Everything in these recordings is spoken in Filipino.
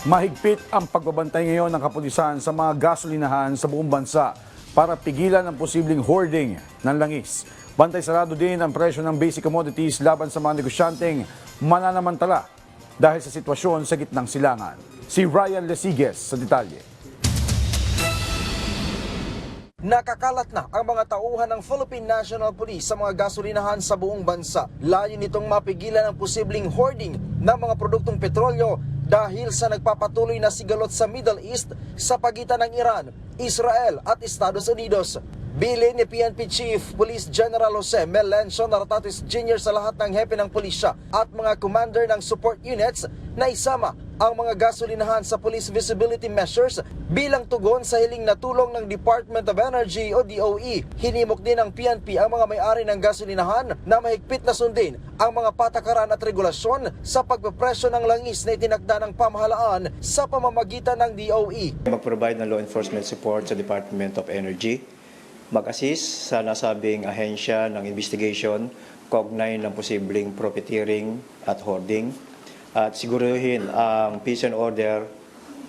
Mahigpit ang pagbabantay ngayon ng kapulisan sa mga gasolinahan sa buong bansa para pigilan ang posibleng hoarding ng langis. Bantay sarado din ang presyo ng basic commodities laban sa mga negosyanteng mananamantala dahil sa sitwasyon sa gitnang silangan. Si Ryan Lesiges sa detalye. Nakakalat na ang mga tauhan ng Philippine National Police sa mga gasolinahan sa buong bansa. Layo nitong mapigilan ang posibleng hoarding ng mga produktong petrolyo dahil sa nagpapatuloy na sigalot sa Middle East sa pagitan ng Iran, Israel at Estados Unidos. Bilin ni PNP Chief Police General Jose Melencio Nartatis Jr. sa lahat ng hepe ng pulisya at mga commander ng support units na isama ang mga gasolinahan sa police visibility measures bilang tugon sa hiling na tulong ng Department of Energy o DOE. Hinimok din ng PNP ang mga may-ari ng gasolinahan na mahigpit na sundin ang mga patakaran at regulasyon sa pagpepresyo ng langis na itinakda ng pamahalaan sa pamamagitan ng DOE. Mag-provide ng law enforcement support sa Department of Energy, mag-assist sa nasabing ahensya ng investigation, kaugnay ng posibleng profiteering at hoarding, at siguruhin ang peace and order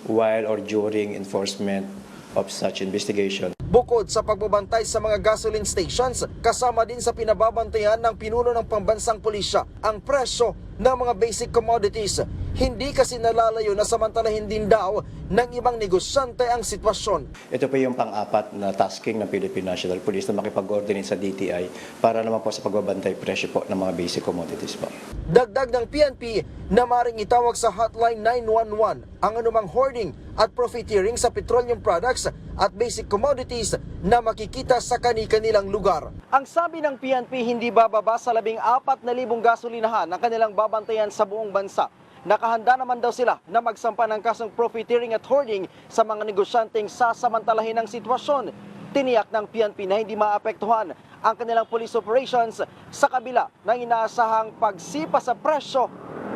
while or during enforcement of such investigation. Bukod sa pagbabantay sa mga gasoline stations, kasama din sa pinababantayan ng pinuno ng pambansang pulisya ang presyo ng mga basic commodities. Hindi kasi nalalayo na samantalahin din daw ng ibang negosyante ang sitwasyon. Ito po yung pang-apat na tasking ng Philippine National Police na makipag-coordinate sa DTI para naman po sa pagbabantay presyo po ng mga basic commodities po. Dagdag ng PNP na maring itawag sa hotline 911 ang anumang hoarding at profiteering sa petroleum products at basic commodities na makikita sa kani-kanilang lugar. Ang sabi ng PNP, hindi bababa sa 14,000 gasolinahan ang kanilang babantayan sa buong bansa. Nakahanda naman daw sila na magsampa ng kasong profiteering at hoarding sa mga negosyanteng sasamantalahin ang sitwasyon. Tiniyak ng PNP na hindi maapektuhan ang kanilang police operations sa kabila ng inaasahang pagsipa sa presyo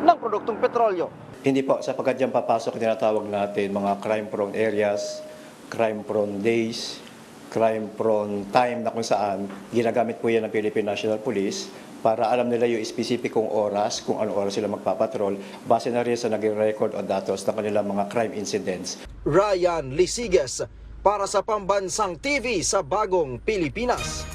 ng produktong petrolyo. Hindi po, sapagkat dyan papasok tinatawag natin mga crime-prone areas, crime-prone days, crime-prone time na kung saan ginagamit po yan ng Philippine National Police para alam nila yung specificong oras, kung anong oras sila magpapatrol, base na rin sa naging record o datos ng kanilang mga crime incidents. Ryan Lesiges para sa Pambansang TV sa Bagong Pilipinas.